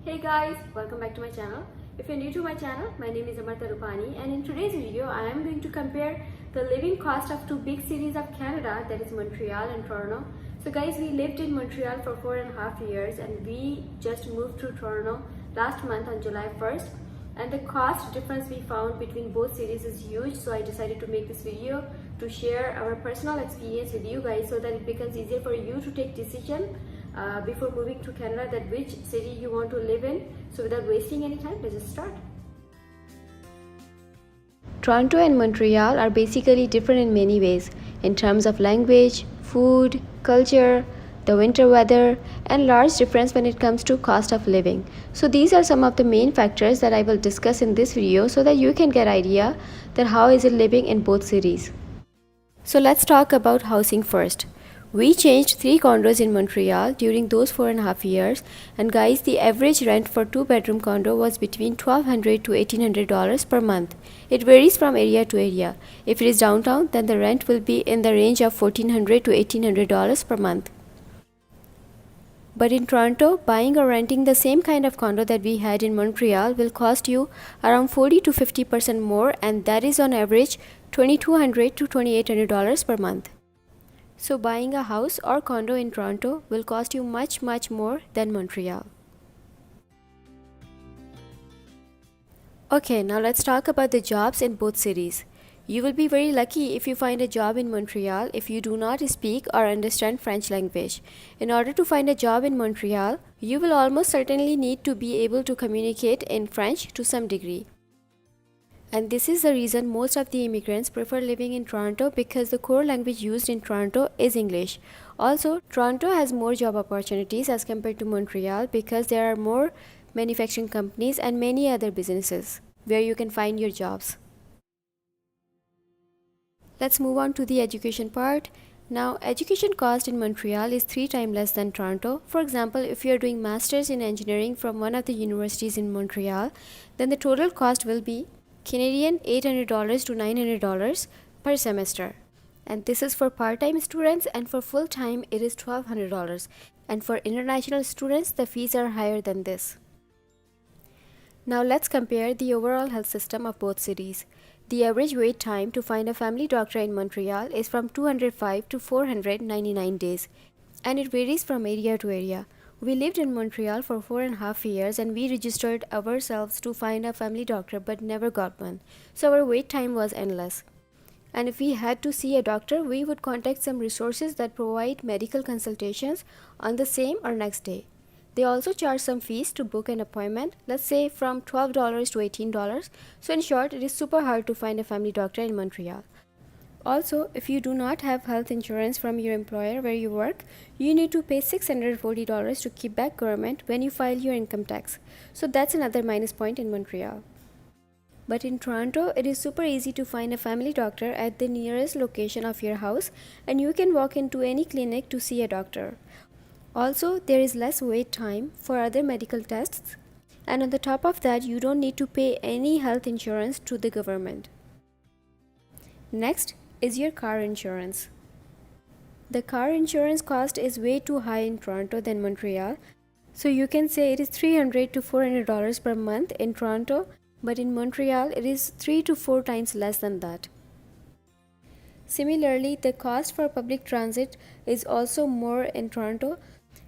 Hey guys, welcome back to my channel. If you're new to my channel, my name is Amarta Rupani, and in today's video I am going to compare the living cost of two big cities of Canada, that is Montreal and Toronto. So guys, we lived in Montreal for 4.5 years and we just moved to Toronto last month on July 1st, and the cost difference we found between both cities is huge. So I decided to make this video to share our personal experience with you guys so that it becomes easier for you to take decision before moving to Canada, that which city you want to live in. So without wasting any time, let's just start. Toronto and Montreal are basically different in many ways in terms of language, food, culture, the winter weather, and large difference when it comes to cost of living. So these are some of the main factors that I will discuss in this video so that you can get idea that how is it living in both cities. So let's talk about housing first. We changed 3 condos in Montreal during those 4.5 years, and guys, the average rent for 2-bedroom condo was between $1,200 to $1,800 per month. It varies from area to area. If it is downtown, then the rent will be in the range of $1,400 to $1,800 per month. But in Toronto, buying or renting the same kind of condo that we had in Montreal will cost you around 40 to 50% more, and that is on average $2,200 to $2,800 per month. So buying a house or condo in Toronto will cost you much more than Montreal. Okay, now let's talk about the jobs in both cities. You will be very lucky if you find a job in Montreal if you do not speak or understand French language. In order to find a job in Montreal, you will almost certainly need to be able to communicate in French to some degree. And this is the reason most of the immigrants prefer living in Toronto, because the core language used in Toronto is English. Also, Toronto has more job opportunities as compared to Montreal because there are more manufacturing companies and many other businesses where you can find your jobs. Let's move on to the education part. Now, education cost in Montreal is 3 times less than Toronto. For example, if you are doing masters in engineering from one of the universities in Montreal, then the total cost will be Canadian $800 to $900 per semester. And this is for part-time students, and for full-time it is $1,200. And for international students, the fees are higher than this. Now let's compare the overall health system of both cities. The average wait time to find a family doctor in Montreal is from 205 to 499 days, and it varies from area to area. We lived in Montreal for 4.5 years and we registered ourselves to find a family doctor but never got one. So our wait time was endless. And if we had to see a doctor, we would contact some resources that provide medical consultations on the same or next day. They also charge some fees to book an appointment, let's say from $12 to $18. So in short, it is super hard to find a family doctor in Montreal. Also, if you do not have health insurance from your employer where you work, you need to pay $640 to Quebec government when you file your income tax. So that's another minus point in Montreal. But in Toronto, it is super easy to find a family doctor at the nearest location of your house, and you can walk into any clinic to see a doctor. Also, there is less wait time for other medical tests, and on the top of that, you don't need to pay any health insurance to the government. Next is your car insurance. The car insurance cost is way too high in Toronto than Montreal. So you can say it is $300 to $400 per month in Toronto, but in Montreal it is 3 to 4 times less than that. Similarly, the cost for public transit is also more in Toronto.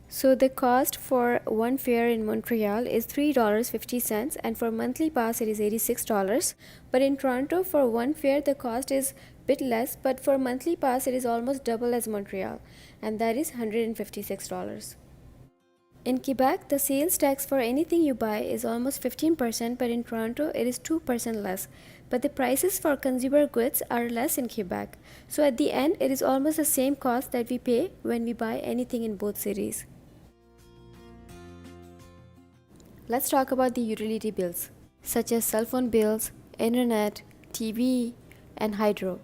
So the cost for one fare in Montreal is $3.50, and for monthly pass it is $86. But in Toronto, for one fare the cost is bit less, but for monthly pass it is almost double as Montreal, and that is $156. In Quebec, the sales tax for anything you buy is almost 15%, but in Toronto it is 2% less. But the prices for consumer goods are less in Quebec. So at the end, it is almost the same cost that we pay when we buy anything in both cities. Let's talk about the utility bills, such as cell phone bills, internet, TV, and hydro.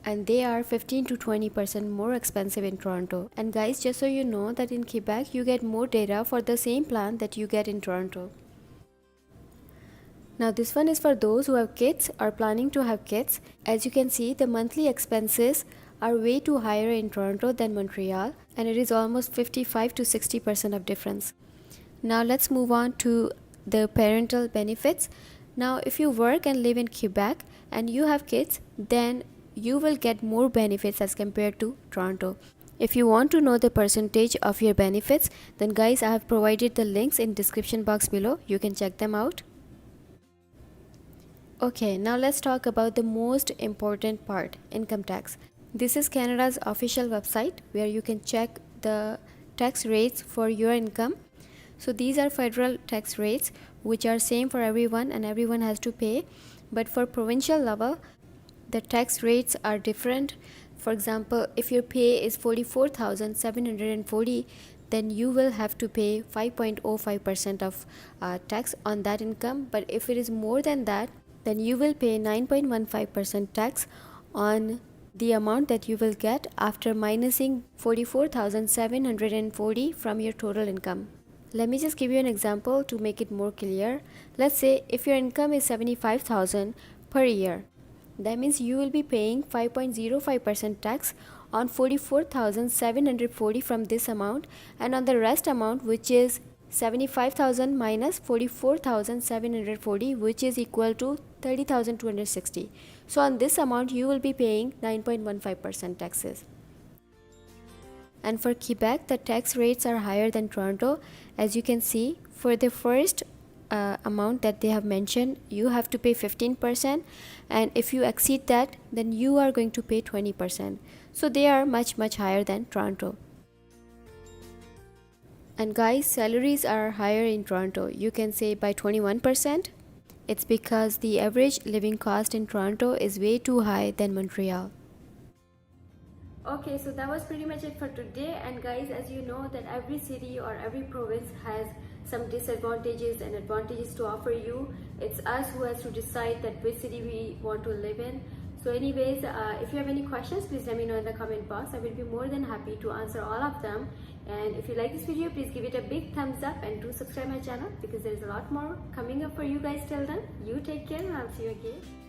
And they are 15 to 20% more expensive in Toronto. And guys, just so you know that in Quebec, you get more data for the same plan that you get in Toronto. Now this one is for those who have kids or planning to have kids. As you can see, the monthly expenses are way too higher in Toronto than Montreal, and it is almost 55 to 60% of difference. Now let's move on to the parental benefits. Now if you work and live in Quebec and you have kids, then you will get more benefits as compared to Toronto. If you want to know the percentage of your benefits, then guys, I have provided the links in description box below. You can check them out. Okay, now let's talk about the most important part, income tax. This is Canada's official website where you can check the tax rates for your income. So these are federal tax rates which are same for everyone and everyone has to pay. But for provincial level, the tax rates are different. For example, if your pay is 44,740, then you will have to pay 5.05% of tax on that income. But if it is more than that, then you will pay 9.15% tax on the amount that you will get after minusing 44,740 from your total income. Let me just give you an example to make it more clear. Let's say if your income is 75,000 per year, that means you will be paying 5.05% tax on 44,740 from this amount, and on the rest amount, which is 75,000 minus 44,740, which is equal to 30,260. So on this amount you will be paying 9.15% taxes. And for Quebec, the tax rates are higher than Toronto. As you can see, for the first amount that they have mentioned, you have to pay 15%, and if you exceed that, then you are going to pay 20%. So they are much higher than Toronto. And guys, salaries are higher in Toronto. You can say by 21%. It's because the average living cost in Toronto is way too high than Montreal. Okay, so that was pretty much it for today. And guys, as you know that every city or every province has some disadvantages and advantages to offer you. It's us who has to decide that which city we want to live in. So anyways, if you have any questions, please let me know in the comment box. I will be more than happy to answer all of them. And if you like this video, please give it a big thumbs up and do subscribe my channel, because there is a lot more coming up for you guys. Till then, you take care and I'll see you again.